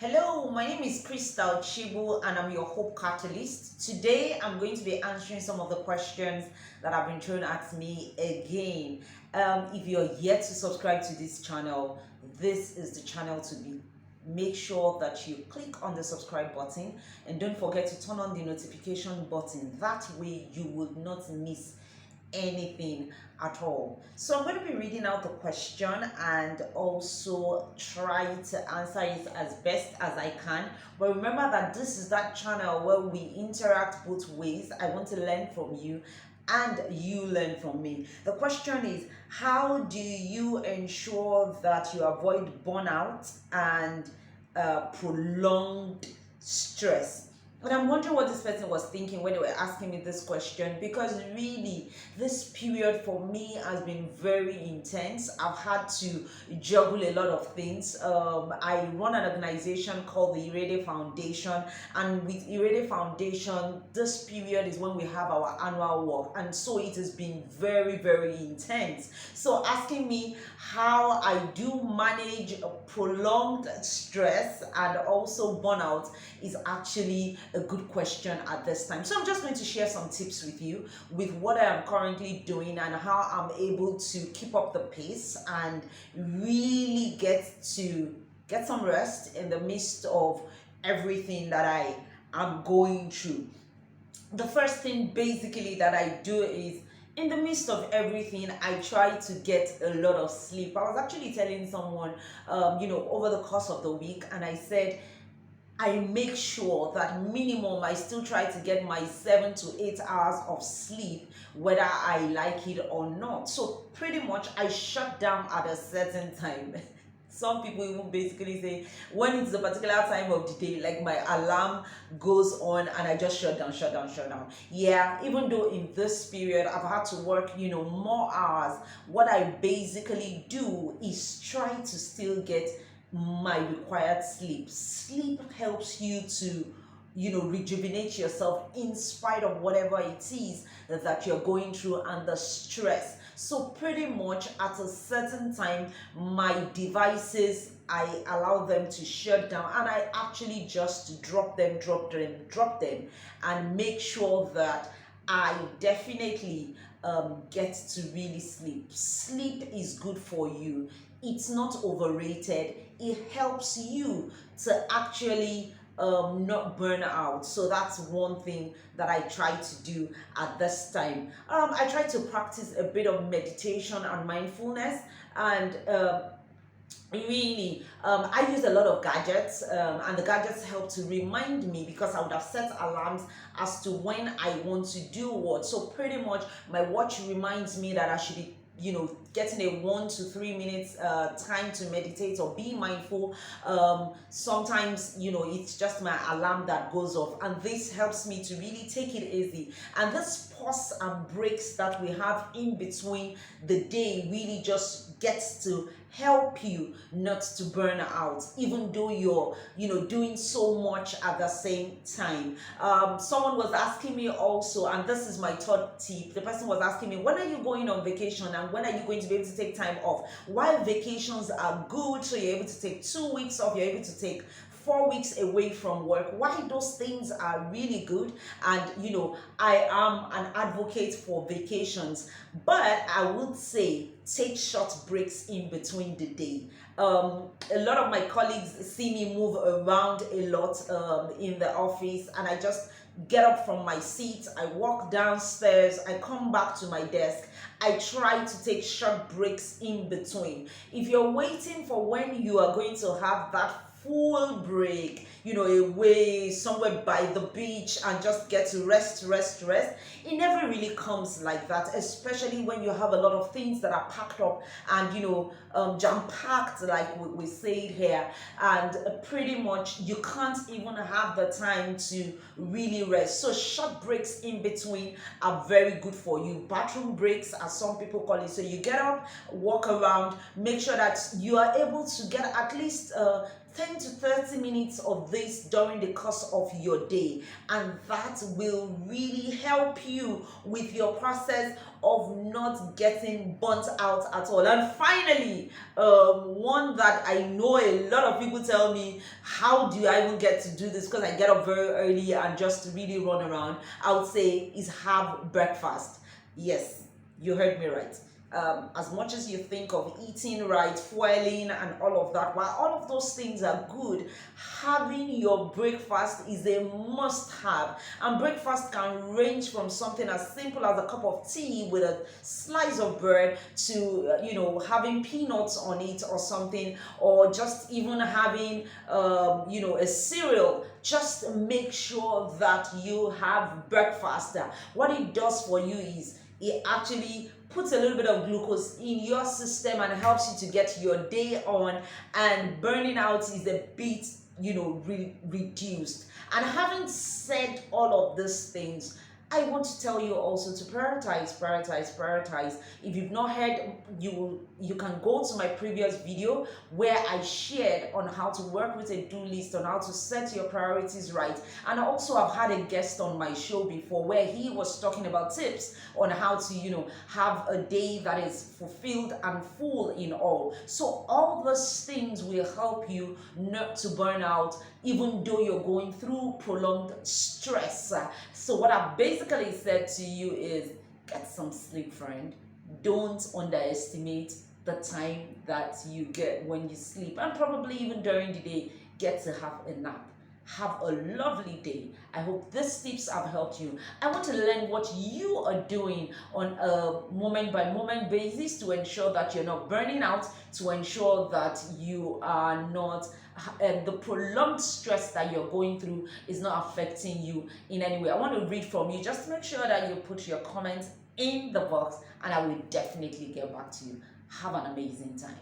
Hello, my name is Crystal Chibu and I'm your Hope Catalyst. Today I'm going to be answering some of the questions that have been thrown at me again. If you're yet to subscribe to this channel, this is the channel to be. Make sure that you click on the subscribe button and don't forget to turn on the notification button. That way you will not miss anything at all. So I'm going to be reading out the question and also try to answer it as best as I can. But remember that this is that channel where we interact both ways. I want to learn from you and you learn from me. The question is, how do you ensure that you avoid burnout and prolonged stress? And I'm wondering what this person was thinking when they were asking me this question, because really this period for me has been very intense. I've had to juggle a lot of things. I run an organization called the Irede Foundation, and with Irede Foundation, this period is when we have our annual walk, and so it has been very, very intense. So asking me how I do manage prolonged stress and also burnout is actually a good question at this time. So I'm just going to share some tips with you with what I am currently doing and how I'm able to keep up the pace and really get some rest in the midst of everything that I am going through. The first thing basically that I do is, in the midst of everything, I try to get a lot of sleep. I was actually telling someone, over the course of the week, and I said, I make sure that minimum I still try to get my 7 to 8 hours of sleep, whether I like it or not. So pretty much I shut down at a certain time. Some people even basically say when it's a particular time of the day, like my alarm goes on and I just shut down. Yeah, even though in this period I've had to work, more hours, what I basically do is try to still get my required sleep. Sleep helps you to rejuvenate yourself in spite of whatever it is that you're going through and the stress. So pretty much at a certain time, my devices, I allow them to shut down and I actually just drop them and make sure that I definitely get to really sleep. Sleep is good for you. It's not overrated. It helps you to actually not burn out. So that's one thing that I try to do at this time. I try to practice a bit of meditation and mindfulness, and really I use a lot of gadgets, and the gadgets help to remind me, because I would have set alarms as to when I want to do what. So pretty much my watch reminds me that I should be getting a 1 to 3 minutes time to meditate or be mindful. Sometimes it's just my alarm that goes off, and this helps me to really take it easy. And this pause and breaks that we have in between the day really just gets to help you not to burn out, even though you're doing so much at the same time. Someone was asking me also, and this is my third tip. The person was asking me, when are you going on vacation and when are you going to be able to take time off? While vacations are good, so you're able to take 2 weeks off, you're able to take 4 weeks away from work, why those things are really good. And I am an advocate for vacations, but I would say take short breaks in between the day. A lot of my colleagues see me move around a lot in the office, and I just get up from my seat, I walk downstairs, I come back to my desk. I try to take short breaks in between. If you're waiting for when you are going to have that full break, away somewhere by the beach and just get to rest, it never really comes like that, especially when you have a lot of things that are packed up and jam-packed, like we say here, and pretty much you can't even have the time to really rest. So short breaks in between are very good for you. Bathroom breaks, as some people call it. So you get up, walk around, make sure that you are able to get at least 10 to 30 minutes of this during the course of your day, and that will really help you with your process of not getting burnt out at all. And finally, one that I know a lot of people tell me, how do I even get to do this? Because I get up very early and just really run around. I would say is have breakfast. Yes, you heard me right. As much as you think of eating right, fueling, and all of that, while all of those things are good, having your breakfast is a must have. And breakfast can range from something as simple as a cup of tea with a slice of bread to, having peanuts on it or something, or just even having, a cereal. Just make sure that you have breakfast. What it does for you is it actually puts a little bit of glucose in your system and helps you to get your day on, and burning out is a bit reduced. And having said all of these things, I want to tell you also to prioritize. If you've not heard, you can go to my previous video where I shared on how to work with a do list, on how to set your priorities right. And also I've had a guest on my show before where he was talking about tips on how to, have a day that is fulfilled and full in all. So all those things will help you not to burn out, even though you're going through prolonged stress. So what I've basically said to you is get some sleep, friend. Don't underestimate the time that you get when you sleep, and probably even during the day, get to have a nap. Have a lovely day. I hope these tips have helped you. I want to learn what you are doing on a moment by moment basis to ensure that you're not burning out, to ensure that you are not the prolonged stress that you're going through is not affecting you in any way. I want to read from you. Just make sure that you put your comments in the box and I will definitely get back to you. Have an amazing time.